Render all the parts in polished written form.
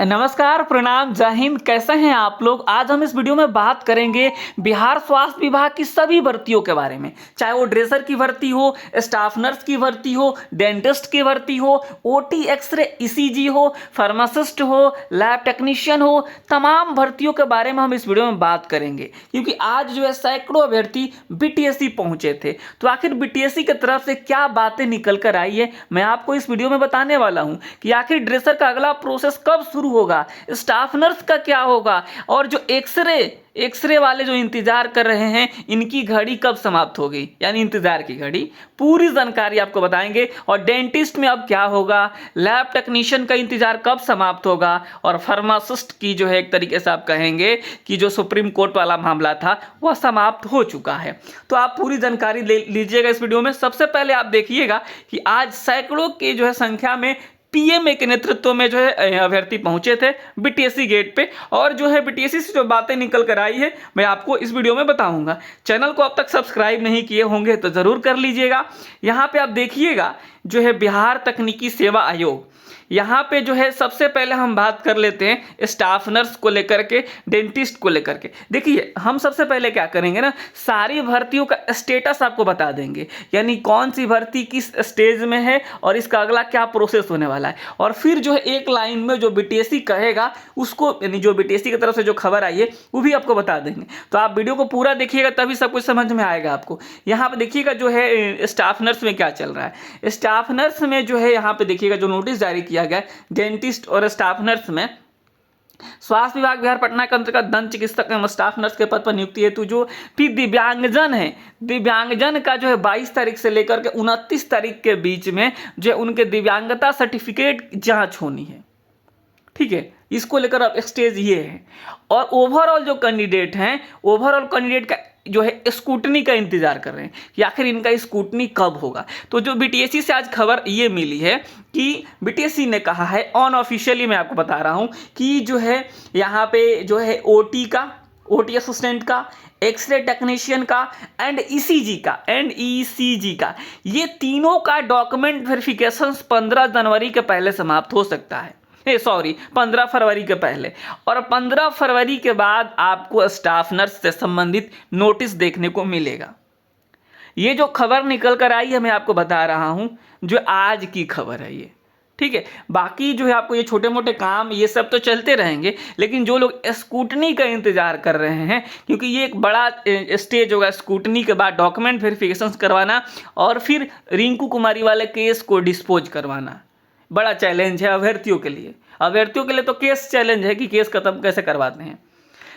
नमस्कार, प्रणाम, जय हिंद। कैसे हैं आप लोग। आज हम इस वीडियो में बात करेंगे बिहार स्वास्थ्य विभाग की सभी भर्तियों के बारे में, चाहे वो ड्रेसर की भर्ती हो, स्टाफ नर्स की भर्ती हो, डेंटिस्ट की भर्ती हो, ओटी एक्सरे ईसीजी हो, फार्मासिस्ट हो, लैब टेक्नीशियन हो, तमाम भर्तियों के बारे में हम इस वीडियो में बात करेंगे। क्योंकि आज जो है सैकड़ों अभ्यर्थी बीटीएससी पहुंचे थे, तो आखिर बीटीएससी की तरफ से क्या बातें निकल कर आई है मैं आपको इस वीडियो में बताने वाला हूं कि आखिर ड्रेसर का अगला प्रोसेस कब शुरू होगा, स्टाफ नर्स का क्या होगा, और जो एक्सरे वाले जो इंतजार कर रहे हैं इनकी घड़ी कब समाप्त होगी, यानी इंतजार की घड़ी। पूरी जानकारी आपको बताएंगे। और डेंटिस्ट में अब क्या होगा, लैब टेक्नीशियन का इंतजार कब समाप्त होगा, और फार्मासिस्ट की जो है एक तरीके से आप कहेंगे कि जो सुप्रीम कोर्ट वाला मामला था वह समाप्त हो चुका है। तो आप पूरी जानकारी ले लीजिएगा इस वीडियो में। सबसे पहले आप देखिएगा कि आज सैकड़ों की जो है संख्या में पीएमए के नेतृत्व में जो है अभ्यर्थी पहुंचे थे बीटीएससी गेट पे, और जो है बीटीएससी से जो बातें निकल कर आई है मैं आपको इस वीडियो में बताऊंगा। चैनल को अब तक सब्सक्राइब नहीं किए होंगे तो ज़रूर कर लीजिएगा। यहाँ पे आप देखिएगा जो है बिहार तकनीकी सेवा आयोग, यहाँ पे जो है सबसे पहले हम बात कर लेते हैं स्टाफ नर्स को लेकर के, डेंटिस्ट को लेकर के। देखिए हम सबसे पहले क्या करेंगे ना, सारी भर्तियों का स्टेटस आपको बता देंगे, यानी कौन सी भर्ती किस स्टेज में है और इसका अगला क्या प्रोसेस होने वाला है। और फिर जो है एक लाइन में जो बीटीएससी कहेगा उसको, यानी जो बीटीएससी की तरफ से जो खबर आई है वो भी आपको बता देंगे। तो आप वीडियो को पूरा देखिएगा तभी सब कुछ समझ में आएगा आपको। यहाँ पे देखिएगा जो है स्टाफ नर्स में क्या चल रहा है। स्टाफ नर्स में जो है यहाँ पे देखिएगा जो नोटिस जारी किया गया डेंटिस्ट और स्टाफ नर्स में, स्वास्थ्य विभाग बिहार पटना के अंतर्गत दंत चिकित्सक एवं स्टाफ नर्स के पद पर नियुक्ति हेतु जो भी दिव्यांगजन है, दिव्यांगजन का जो है 22 तारीख से लेकर के 29 तारीख के बीच में जो है उनके दिव्यांगता सर्टिफिकेट जांच होनी है। ठीक है, इसको लेकर अब स्टेज ये है। और ओवरऑल जो कैंडिडेट हैं, ओवरऑल कैंडिडेट का जो है स्कूटनी का इंतजार कर रहे हैं कि आखिर इनका स्कूटनी कब होगा। तो जो बीटीएससी से आज खबर ये मिली है कि बीटीएससी ने कहा है, अनऑफिशियली मैं आपको बता रहा हूँ कि जो है यहाँ पे जो है ओटी असिस्टेंट का, एक्सरे टेक्नीशियन का एंड ईसीजी का, ये तीनों का डॉक्यूमेंट वेरिफिकेशन 15 जनवरी के पहले समाप्त हो सकता है। 15 फरवरी के पहले। और 15 फरवरी के बाद आपको स्टाफ नर्स से संबंधित नोटिस देखने को मिलेगा। ये जो खबर निकल कर आई है मैं आपको बता रहा हूं, जो आज की खबर है ये। ठीक है, बाकी जो है आपको ये छोटे मोटे काम ये सब तो चलते रहेंगे, लेकिन जो लोग स्कूटनी का इंतजार कर रहे हैं, क्योंकि ये एक बड़ा स्टेज होगा स्कूटनी के बाद डॉक्यूमेंट वेरिफिकेशन करवाना और फिर रिंकू कुमारी वाले केस को डिस्पोज करवाना, बड़ा चैलेंज है अभ्यर्थियों के लिए। अभ्यर्थियों के लिए तो केस चैलेंज है कि केस खत्म कैसे करवाते हैं।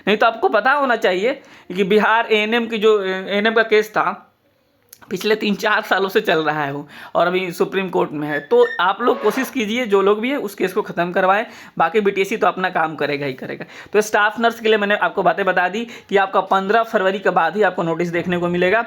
नहीं तो आपको पता होना चाहिए कि बिहार एएनएम की जो एएनएम का केस था पिछले 3-4 सालों से चल रहा है वो, और अभी सुप्रीम कोर्ट में है। तो आप लोग कोशिश कीजिए जो लोग भी है उस केस को ख़त्म करवाएं। बाकी बीटीएससी तो अपना काम करेगा ही करेगा। तो स्टाफ नर्स के लिए मैंने आपको बातें बता दी कि आपका 15 फरवरी के बाद ही आपको नोटिस देखने को मिलेगा,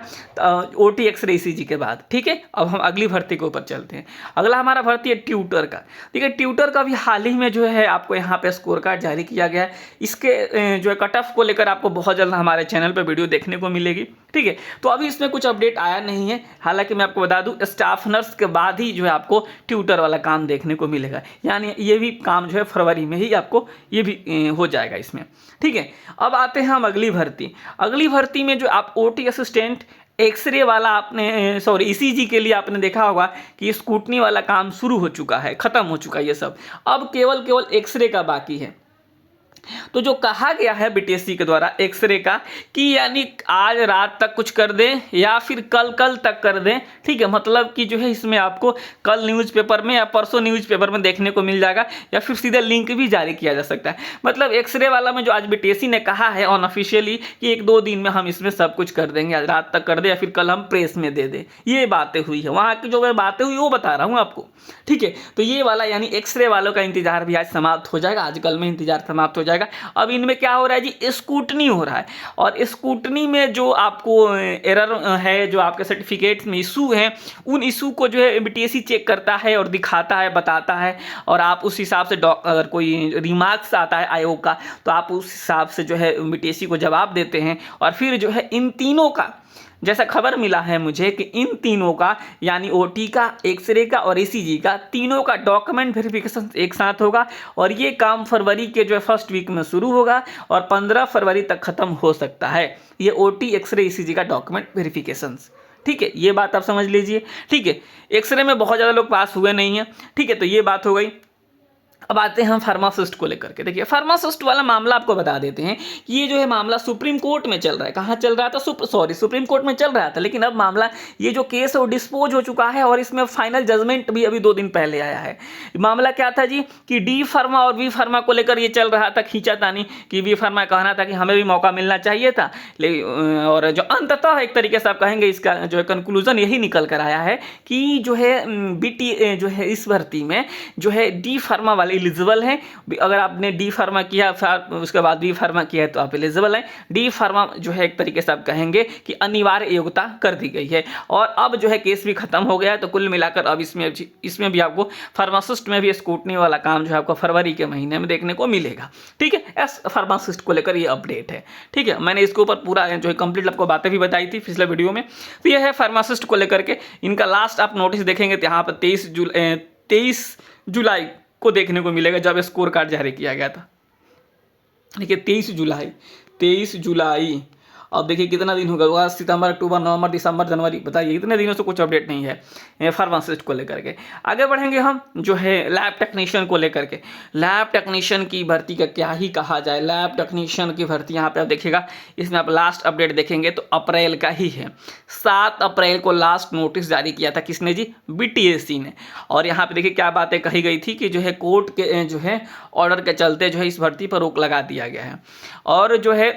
ओटी एक्सरे ईसीजी के बाद। ठीक है, अब हम अगली भर्ती के ऊपर चलते हैं। अगला हमारा भर्ती है ट्यूटर का। ठीक है, ट्यूटर का भी हाल ही में जो है आपको यहाँ पे स्कोर कार्ड जारी किया गया है। इसके जो है कट ऑफ को लेकर आपको बहुत जल्द हमारे चैनल पर वीडियो देखने को मिलेगी। ठीक है, तो अभी इसमें कुछ अपडेट आया नहीं है। हालांकि मैं आपको बता दूं स्टाफ नर्स के बाद ही जो है आपको ट्यूटर वाला काम देखने को मिलेगा, यानी ये भी काम जो है फरवरी में ही आपको ये भी हो जाएगा इसमें। ठीक है, अब आते हैं हम अगली भर्ती में जो आप ओटी असिस्टेंट, एक्सरे वाला आपने ईसीजी के लिए आपने देखा होगा कि स्कूटनी वाला काम शुरू हो चुका है, खत्म हो चुका है ये सब। अब केवल एक्सरे का बाकी है। तो जो कहा गया है बीटीएससी के द्वारा एक्सरे का कि यानी आज रात तक कुछ कर दें या फिर कल तक कर दें। ठीक है, मतलब कि जो है इसमें आपको कल न्यूज़पेपर में या परसों न्यूज़पेपर में देखने को मिल जाएगा, या फिर सीधे लिंक भी जारी किया जा सकता है। मतलब एक्सरे वाला में जो आज बीटीएससी ने कहा है अनऑफिशियली कि 1-2 दिन में हम इसमें सब कुछ कर देंगे, आज रात तक कर दें या फिर कल हम प्रेस में दे दें। ये बातें हुई है, वहाँ की जो बातें हुई वो बता रहा हूँ आपको। ठीक है, तो ये वाला यानी एक्सरे वालों का इंतजार भी आज समाप्त हो जाएगा, आज कल में इंतजार समाप्त हो जाएगा। अब इनमें क्या हो रहा है जी, स्कूटनी हो रहा है। और स्कूटनी में जो आपको एरर है, जो आपके सर्टिफिकेट्स में इशू है, उन इशू को जो है बीटीएससी चेक करता है और दिखाता है, बताता है। और आप उस हिसाब से अगर कोई रिमार्क्स आता है आयोग का तो आप उस हिसाब से जो है बीटीएससी को जवाब देते हैं। और फिर जो है इन तीनों का जैसा खबर मिला है मुझे कि इन तीनों का यानी ओटी का, एक्सरे का और ईसीजी का, तीनों का डॉक्यूमेंट वेरिफिकेशन एक साथ होगा और ये काम फरवरी के जो है फर्स्ट वीक में शुरू होगा और 15 फरवरी तक खत्म हो सकता है ये ओटी, एक्सरे, ईसीजी का डॉक्यूमेंट वेरिफिकेशन। ठीक है, ये बात आप समझ लीजिए। ठीक है, एक्सरे में बहुत ज़्यादा लोग पास हुए नहीं हैं। ठीक है, तो ये बात हो गई। अब आते हैं हम फार्मासिस्ट को लेकर के। देखिए फार्मासिस्ट वाला मामला आपको बता देते हैं कि ये जो है मामला सुप्रीम कोर्ट में चल रहा है। कहाँ चल रहा था? सुप्रीम कोर्ट में चल रहा था, लेकिन अब मामला ये जो केस है वो डिस्पोज हो चुका है और इसमें फाइनल जजमेंट भी अभी 2 दिन पहले आया है। मामला क्या था जी कि डी फार्मा और वी फार्मा को लेकर ये चल रहा था खींचातानी कि वी फार्मा कहना था कि हमें भी मौका मिलना चाहिए था, और जो अंततः एक तरीके से आप कहेंगे इसका जो है कंक्लूजन यही निकल कर आया है कि जो है बीटी जो है इस भर्ती में जो है डी फार्मा वाले एलिजिबल हैं। अगर आपने डी फार्मा किया उसके बाद बी फार्मा किया है तो आप एलिजिबल हैं। डी फार्मा जो है एक तरीके से आप कहेंगे कि अनिवार्य योग्यता कर दी गई है और अब जो है केस भी खत्म हो गया है। तो कुल मिलाकर अब इसमें भी आपको फार्मासिस्ट में भी स्क्रूटनी वाला काम जो है आपको फरवरी के महीने में देखने को मिलेगा। ठीक है, एस फार्मासिस्ट को लेकर ये अपडेट है। ठीक है, मैंने इसके ऊपर पूरा जो है कंप्लीट आपको बातें भी बताई थी पिछले वीडियो में। तो ये है फार्मासिस्ट को लेकर के। इनका लास्ट आप नोटिस देखेंगे तो यहाँ पर 23 जुलाई को देखने को मिलेगा जब स्कोर कार्ड जारी किया गया था। देखिए 23 जुलाई। अब देखिए कितना दिन हो गया, सितंबर, अक्टूबर, नवंबर, दिसंबर, जनवरी, बताइए इतने दिनों से कुछ अपडेट नहीं है फार्मासिस्ट को लेकर के। आगे बढ़ेंगे हम जो है लैब टेक्नीशियन को लेकर के। लैब टेक्नीशियन की भर्ती का क्या ही कहा जाए। लैब टेक्नीशियन की भर्ती यहाँ पे आप देखिएगा, इसमें आप लास्ट अपडेट देखेंगे तो अप्रैल का ही है। 7 अप्रैल को लास्ट नोटिस जारी किया था किसने जी? बीटीएससी ने। और यहाँ पे देखिए क्या बातें कही गई थी कि जो है कोर्ट के जो है ऑर्डर के चलते जो है इस भर्ती पर रोक लगा दिया गया है। और जो है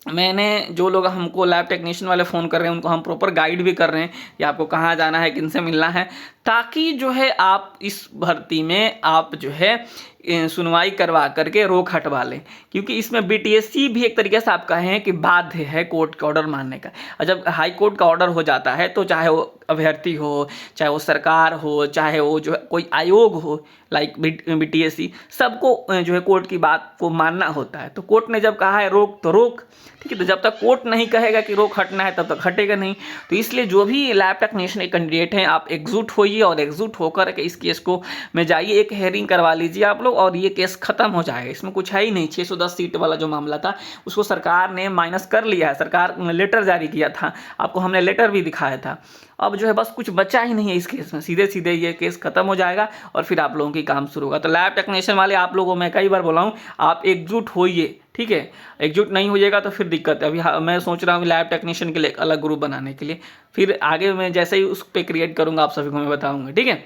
मैंने जो लोग हमको लैब टेक्नीशियन वाले फ़ोन कर रहे हैं उनको हम प्रॉपर गाइड भी कर रहे हैं कि आपको कहाँ जाना है, किनसे मिलना है, ताकि जो है आप इस भर्ती में आप जो है सुनवाई करवा करके रोक हटवा लें। क्योंकि इसमें बीटीएससी भी एक तरीके से आप कहें कि बाध्य है कोर्ट का ऑर्डर मानने का। और जब हाई कोर्ट का ऑर्डर हो जाता है तो चाहे वो अभ्यर्थी हो, चाहे वो सरकार हो, चाहे वो जो है कोई आयोग हो लाइक बीटीएससी, सबको जो है कोर्ट की बात को मानना होता है। तो कोर्ट ने जब कहा है रोक तो रोक। ठीक है, तो जब तक कोर्ट नहीं कहेगा कि रोक हटना है तब तक हटेगा नहीं। तो इसलिए जो भी लैब टेक्नीशियन कैंडिडेट हैं आप एकजुट होइए और एकजुट होकर के इस केस को में जाइए, एक हेयरिंग करवा लीजिए आप लोग और ये केस खत्म हो जाएगा। इसमें कुछ है ही नहीं। 610 सीट वाला जो मामला था उसको सरकार ने माइनस कर लिया है। सरकार ने लेटर जारी किया था, आपको हमने लेटर भी दिखाया था। अब जो है बस कुछ बचा ही नहीं है इस केस में, सीधे सीधे ये केस खत्म हो जाएगा और फिर आप लोगों की काम शुरू होगा। तो लैब टेक्नीशियन वाले आप लोगों को मैं कई बार बोला हूँ आप एकजुट होइए। ठीक है, एकजुट नहीं होइएगा तो फिर दिक्कत है। अभी मैं सोच रहा हूँ लैब टेक्नीशियन के लिए एक अलग ग्रुप बनाने के लिए, फिर आगे मैं जैसे ही उस पर क्रिएट करूँगा आप सभी को मैं बताऊँगा। ठीक है,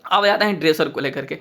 अब आते हैं ड्रेसर को लेकर के।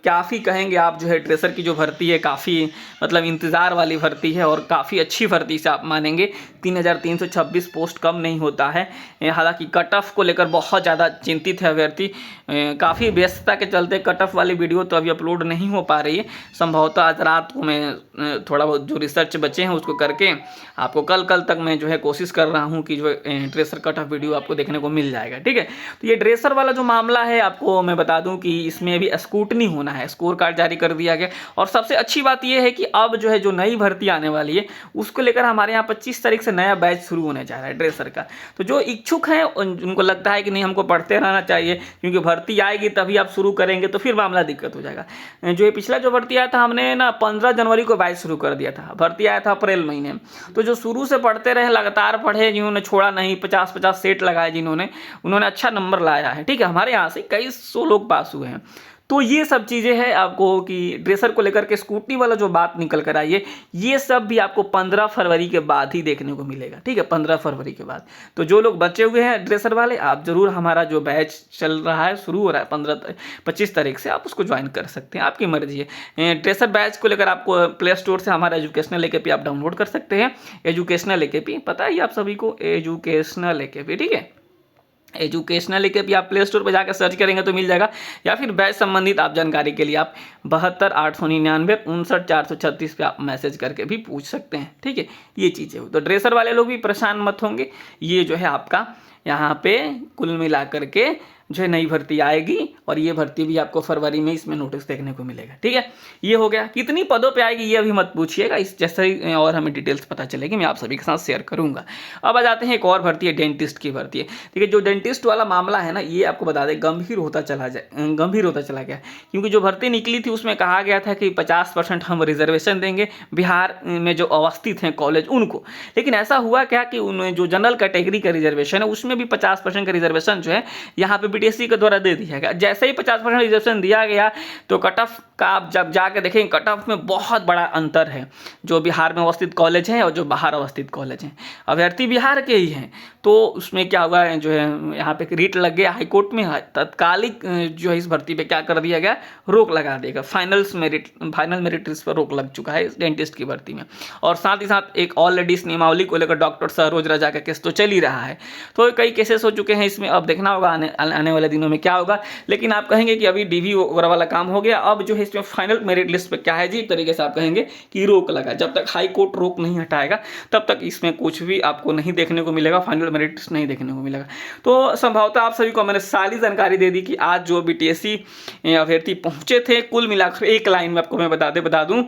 काफ़ी कहेंगे आप जो है ड्रेसर की जो भर्ती है काफ़ी मतलब इंतज़ार वाली भर्ती है और काफ़ी अच्छी भर्ती से आप मानेंगे। 3326 पोस्ट कम नहीं होता है। हालांकि कट ऑफ को लेकर बहुत ज़्यादा चिंतित है अभ्यर्थी। काफ़ी व्यस्तता के चलते कट ऑफ वाली वीडियो तो अभी अपलोड नहीं हो पा रही है। संभवतः आज रात को मैं थोड़ा बहुत जो रिसर्च बचे हैं उसको करके आपको कल तक मैं जो है कोशिश कर रहा हूँ कि जो ड्रेसर कट ऑफ वीडियो आपको देखने को मिल जाएगा। ठीक है, तो ये ड्रेसर वाला जो मामला है आपको मैं बता दूं कि इसमें भी स्क्रूटनी होना है। स्कोर कार्ड जारी कर दिया गया और सबसे अच्छी बात यह है कि अब जो है जो नई भर्ती आने वाली है उसको लेकर हमारे यहाँ 25 तारीख से नया बैच शुरू होने जा रहा है ड्रेसर का। तो जो इच्छुक हैं उनको लगता है कि नहीं हमको पढ़ते रहना चाहिए क्योंकि भर्ती आएगी तभी आप शुरू करेंगे तो फिर मामला दिक्कत हो जाएगा। जो पिछला जो भर्ती आया था हमने ना 15 जनवरी को बैच शुरू कर दिया था, भर्ती आया था अप्रैल महीने में। तो जो शुरू से पढ़ते रहे लगातार पढ़े, जिन्होंने छोड़ा नहीं, 50-50 सेट लगाए जिन्होंने, उन्होंने अच्छा नंबर लाया है। ठीक है, हमारे यहाँ से कई 100 लोग पास हुए हैं। तो ये सब चीज़ें हैं आपको कि ड्रेसर को लेकर के स्कूटी वाला जो बात निकल कर आई है ये सब भी आपको 15 फरवरी के बाद ही देखने को मिलेगा। ठीक है, 15 फरवरी के बाद। तो जो लोग बचे हुए हैं ड्रेसर वाले आप ज़रूर हमारा जो बैच चल रहा है शुरू हो रहा है 25 तारीख से आप उसको ज्वाइन कर सकते हैं, आपकी मर्जी है। ड्रेसर बैच को लेकर आपको प्ले स्टोर से हमारा एजुकेशनल AKP आप डाउनलोड कर सकते हैं। एजुकेशनल AKP पता है आप सभी को, एजुकेशनल AKP। ठीक है, एजुकेशनल AKP आप प्ले स्टोर पर जाकर सर्च करेंगे तो मिल जाएगा, या फिर बैच संबंधित आप जानकारी के लिए आप 72 899 59 436 पे आप मैसेज करके भी पूछ सकते हैं। ठीक है, ये चीज़ें हो तो ड्रेसर वाले लोग भी परेशान मत होंगे। ये जो है आपका यहाँ पे कुल मिला करके जो है नई भर्ती आएगी और ये भर्ती भी आपको फरवरी में इसमें नोटिस देखने को मिलेगा। ठीक है, ये हो गया। कितनी पदों पे आएगी ये अभी मत पूछिएगा, इस जैसे ही और हमें डिटेल्स पता चलेगी मैं आप सभी के साथ शेयर करूंगा। अब आ जाते हैं एक और भर्ती है, डेंटिस्ट की भर्ती है। ठीक है, जो डेंटिस्ट वाला मामला है ना, ये आपको बता दें गंभीर होता चला गया, क्योंकि जो भर्ती निकली थी उसमें कहा गया था कि 50% हम रिजर्वेशन देंगे बिहार में जो अवस्थित हैं कॉलेज उनको। लेकिन ऐसा हुआ क्या कि उन्हें जो जनरल कैटेगरी का रिजर्वेशन है उसमें भी 50% का रिजर्वेशन जो है यहाँ पे बीटीएससी के द्वारा दे दिया गया। जैसे ही 50% रिजर्वेशन दिया गया तो कट ऑफ का आप जब जाके देखेंगे कट ऑफ में बहुत बड़ा अंतर है, जो बिहार में अवस्थित कॉलेज हैं और जो बाहर अवस्थित कॉलेज हैं। अभ्यर्थी बिहार के ही हैं, तो उसमें क्या हुआ है, जो है यहाँ पे रीट लग गया हाईकोर्ट में, तत्कालिक जो है इस भर्ती पे क्या कर दिया गया, रोक लगा देगा। फाइनल मेरिट लिस्ट पर रोक लग चुका है इस डेंटिस्ट की भर्ती में। और साथ ही साथ एक ऑल लेडीज नियमावली को लेकर डॉक्टर सरोज राजा का केस तो चल ही रहा है, तो कई केसेस हो चुके हैं इसमें। अब देखना होगा आने वाले दिनों में क्या होगा। लेकिन आप कहेंगे कि अभी डीवी वगैरह वाला काम हो गया, अब जो है इसमें फाइनल मेरिट लिस्ट पे क्या है जी, एक तरीके से आप कहेंगे कि रोक लगा। जब तक हाई कोर्ट रोक नहीं हटाएगा तब तक इसमें कुछ भी आपको नहीं देखने को मिलेगा, फाइनल मेरिट लिस्ट नहीं देखने को मिलेगा। तो संभवतः आप सभी को मैंने सारी जानकारी दे दी कि आज जो बीटीएससी अभ्यर्थी पहुंचे थे, कुल मिलाकर एक लाइन में आपको मैं बता दूं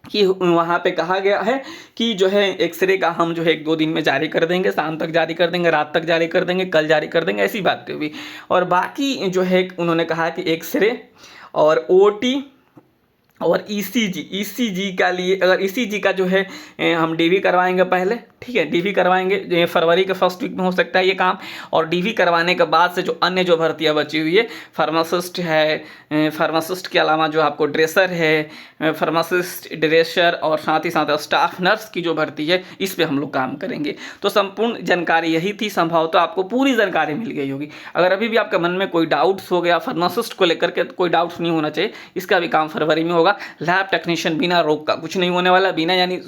कि वहाँ पे कहा गया है कि जो है एक्सरे का हम जो है 1-2 दिन में जारी कर देंगे, शाम तक जारी कर देंगे, रात तक जारी कर देंगे, कल जारी कर देंगे, ऐसी बातें हुई। और बाकी जो है उन्होंने कहा कि एक्सरे और ओटी और ईसीजी का लिए, अगर ईसीजी का जो है हम डीवी करवाएंगे पहले, ठीक है, डीवी करवाएंगे फरवरी के फर्स्ट वीक में हो सकता है ये काम। और डीवी करवाने के बाद से जो अन्य जो भर्तियाँ बची हुई है, फार्मासिस्ट है, फार्मासिस्ट के अलावा जो आपको ड्रेसर है, फार्मासिस्ट ड्रेसर और साथ ही साथ स्टाफ नर्स की जो भर्ती है इस पर हम लोग काम करेंगे। तो संपूर्ण जानकारी यही थी, संभवतः आपको पूरी जानकारी मिल गई होगी। अगर अभी भी आपके मन में कोई डाउट्स हो गया फार्मासिस्ट को लेकर के, कोई डाउट्स नहीं होना चाहिए, इसका भी काम फरवरी में होगा। लैब टेक्नीशियन बिना रोक का कुछ नहीं होने वाला, बिना यानी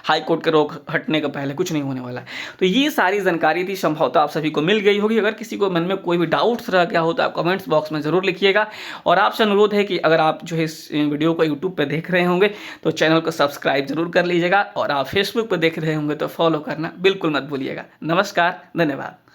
हाई कोर्ट के रोक हटने के पहले कुछ नहीं होने वाला है। तो ये सारी जानकारी थी, संभवतः आप सभी को मिल गई होगी। अगर किसी को मन में कोई भी डाउट्स रह गया हो तो आप कमेंट्स बॉक्स में ज़रूर लिखिएगा। और आपसे अनुरोध है कि अगर आप जो है इस वीडियो को यूट्यूब पे देख रहे होंगे तो चैनल को सब्सक्राइब जरूर कर लीजिएगा, और आप फेसबुक पर देख रहे होंगे तो फॉलो करना बिल्कुल मत भूलिएगा। नमस्कार, धन्यवाद।